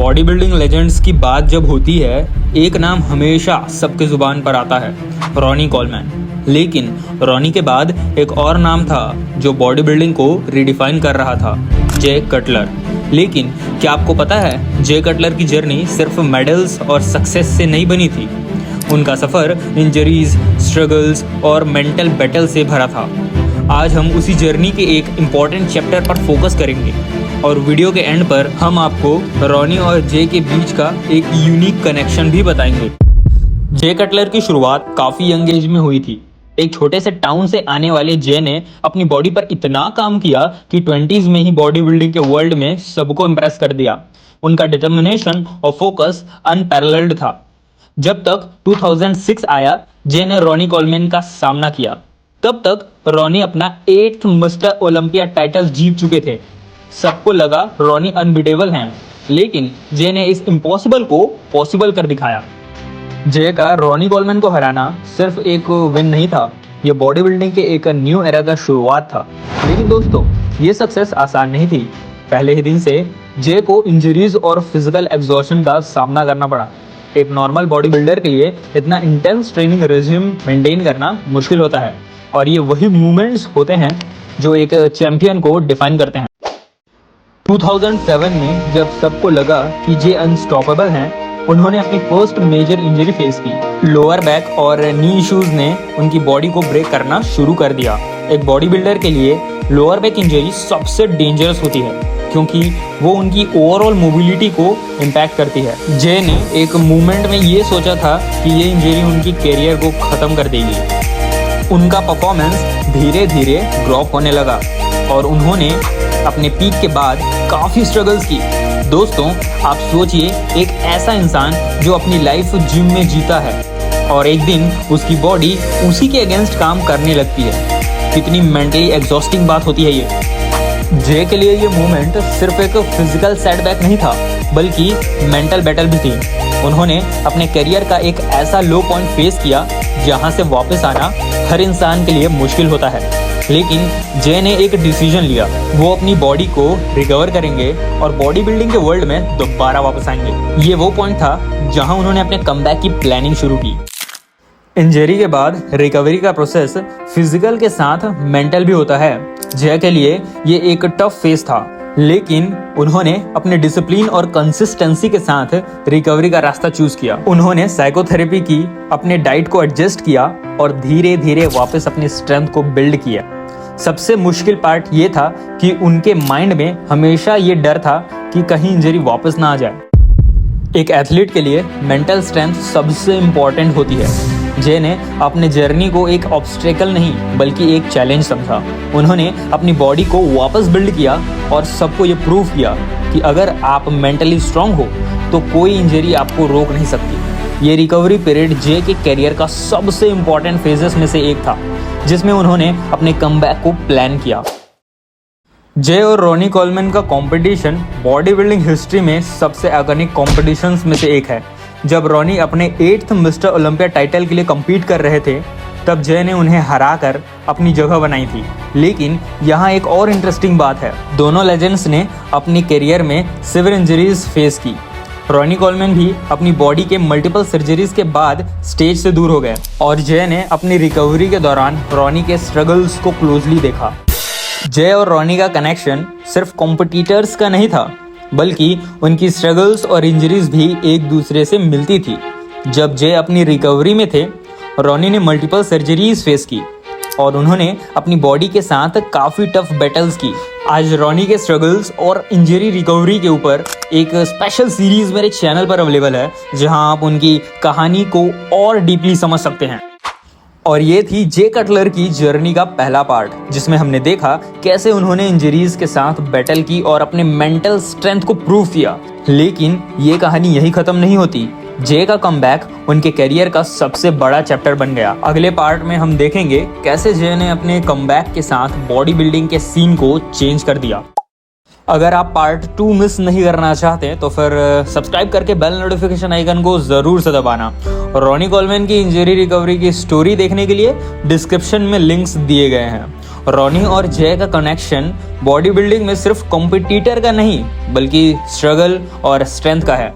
Body building legends की बात जब होती है, एक नाम हमेशा सबके जुबान पर आता है, रॉनी कॉलमैन। लेकिन रॉनी के बाद एक और नाम था जो बॉडी बिल्डिंग को रिडिफाइन कर रहा था, जे कटलर। लेकिन क्या आपको पता है, जे कटलर की जर्नी सिर्फ मेडल्स और सक्सेस से नहीं बनी थी। उनका सफ़र इंजरीज, स्ट्रगल्स और मेंटल बैटल से भरा था। आज हम उसी जर्नी के एक इम्पॉर्टेंट चैप्टर पर फोकस करेंगे और वीडियो के एंड पर हम आपको रॉनी और जे के बीच का एक यूनिक कनेक्शन भी बताएंगे। जे कटलर की शुरुआत काफ़ी यंग एज में हुई थी। एक छोटे से टाउन से आने वाले जे ने अपनी बॉडी पर इतना काम किया कि 20s में ही बॉडी बिल्डिंग के वर्ल्ड में सबको इम्प्रेस कर दिया। उनका डिटर्मिनेशन और फोकस अनपैरेलल्ड था। जब तक 2006 आया, जे ने रॉनी कॉलमैन का सामना किया। तब तक रॉनी अपना 8th मिस्टर ओलंपिया टाइटल जीत चुके थे। सबको लगा रॉनी अनबीटेबल हैं, लेकिन जे ने इस इम्पॉसिबल को पॉसिबल कर दिखाया। जे का रॉनी कॉलमैन को हराना सिर्फ एक विन नहीं था, ये बॉडी बिल्डिंग के एक न्यू एरा का शुरुआत था। लेकिन दोस्तों, ये सक्सेस आसान नहीं थी। पहले ही दिन से जे को इंजरीज और फिजिकल एग्जॉशन का सामना करना पड़ा। एक नॉर्मल बॉडी बिल्डर के लिए इतना इंटेंस ट्रेनिंग रेजिम मेंटेन करना मुश्किल होता है, और ये वही मूवमेंट्स होते हैं जो एक चैंपियन को डिफाइन करते हैं। 2007 में जब सबको लगा कि जे अनस्टॉपेबल हैं, उन्होंने अपनी फर्स्ट मेजर इंजरी फेस की। लोअर बैक और नी इश्यूज ने उनकी बॉडी को ब्रेक करना शुरू कर दिया। एक बॉडी बिल्डर के लिए लोअर बैक इंजरी सबसे डेंजरस होती है, क्योंकि वो उनकी ओवरऑल मोबिलिटी को इम्पैक्ट करती है। जे ने एक मूवमेंट में ये सोचा था कि ये इंजरी उनकी कैरियर को ख़त्म कर देगी। उनका परफॉर्मेंस धीरे धीरे ड्रॉप होने लगा और उन्होंने अपने पीक के बाद काफ़ी स्ट्रगल्स की। दोस्तों, आप सोचिए, एक ऐसा इंसान जो अपनी लाइफ जिम में जीता है और एक दिन उसकी बॉडी उसी के अगेंस्ट काम करने लगती है। कितनी मेंटली एग्जॉस्टिंग बात होती है ये। जे के लिए ये मोमेंट सिर्फ एक फिजिकल सेटबैक नहीं था, बल्कि मेंटल बैटल भी थी। उन्होंने अपने करियर का एक ऐसा लो पॉइंट फेस किया जहां से वापस आना हर इंसान के लिए मुश्किल होता है। लेकिन जे ने एक डिसीजन लिया, वो अपनी बॉडी को रिकवर करेंगे और बॉडी बिल्डिंग के वर्ल्ड में दोबारा वापस आएंगे। ये वो पॉइंट था जहां उन्होंने अपने कमबैक की प्लानिंग शुरू की। इंजरी के बाद रिकवरी का प्रोसेस फिजिकल के साथ मेंटल भी होता है। जे के लिए ये एक टफ फेस था, लेकिन उन्होंने अपने डिसिप्लिन और कंसिस्टेंसी के साथ रिकवरी का रास्ता चूज किया। उन्होंने साइकोथेरेपी की, अपने डाइट को एडजस्ट किया और धीरे धीरे वापस अपनी स्ट्रेंथ को बिल्ड किया। सबसे मुश्किल पार्ट ये था कि उनके माइंड में हमेशा ये डर था कि कहीं इंजरी वापस ना आ जाए। एक एथलीट के लिए मेंटल स्ट्रेंथ सबसे इम्पॉर्टेंट होती है। जे ने अपने जर्नी को एक ऑब्स्टेकल नहीं बल्कि एक चैलेंज समझा। उन्होंने अपनी बॉडी को वापस बिल्ड किया और सबको ये प्रूव किया कि अगर आप मेंटली स्ट्रांग हो तो कोई इंजरी आपको रोक नहीं सकती। ये रिकवरी पीरियड जे के करियर का सबसे इम्पॉर्टेंट फेजेस में से एक था, जिसमें उन्होंने अपने कमबैक को प्लान किया। जे और रॉनी कॉलमैन का कंपटीशन बॉडी बिल्डिंग हिस्ट्री में सबसे आइकॉनिक कॉम्पिटिशन्स में से एक है। जब रॉनी अपने 8th मिस्टर ओलंपिया टाइटल के लिए कम्पीट कर रहे थे, तब जे ने उन्हें हराकर अपनी जगह बनाई थी। लेकिन यहाँ एक और इंटरेस्टिंग बात है, दोनों लेजेंड्स ने अपनी करियर में सिवियर इंजरीज फेस की। रॉनी कॉलमैन भी अपनी बॉडी के मल्टीपल सर्जरीज के बाद स्टेज से दूर हो गए और जे ने अपनी रिकवरी के दौरान रॉनी के स्ट्रगल्स को क्लोजली देखा। जे और रॉनी का कनेक्शन सिर्फ कॉम्पिटिटर्स का नहीं था, बल्कि उनकी स्ट्रगल्स और इंजरीज भी एक दूसरे से मिलती थी। जब जे अपनी रिकवरी में थे, रॉनी ने मल्टीपल सर्जरीज फेस की और उन्होंने अपनी बॉडी के साथ काफ़ी टफ बैटल्स की। आज रॉनी के स्ट्रगल्स और इंजरी रिकवरी के ऊपर एक स्पेशल सीरीज मेरे चैनल पर अवेलेबल है, जहां आप उनकी कहानी को और डीपली समझ सकते हैं। और ये थी जे कटलर की जर्नी का पहला पार्ट, जिसमें हमने देखा कैसे उन्होंने इंजरीज के साथ बैटल की और अपने मेंटल स्ट्रेंथ को प्रूव किया। लेकिन ये कहानी यही खत्म नहीं होती। जे का कमबैक उनके करियर का सबसे बड़ा चैप्टर बन गया। अगले पार्ट में हम देखेंगे कैसे जे ने अपने कमबैक के साथ बॉडी बिल्डिंग के सीन को चेंज कर दिया। अगर आप पार्ट 2 मिस नहीं करना चाहते तो फिर सब्सक्राइब करके बेल नोटिफिकेशन आइकन को ज़रूर से दबाना। रॉनी कॉलमैन की इंजरी रिकवरी की स्टोरी देखने के लिए डिस्क्रिप्शन में लिंक्स दिए गए हैं। रॉनी और जय का कनेक्शन बॉडी बिल्डिंग में सिर्फ कॉम्पिटिटर का नहीं बल्कि स्ट्रगल और स्ट्रेंथ का है।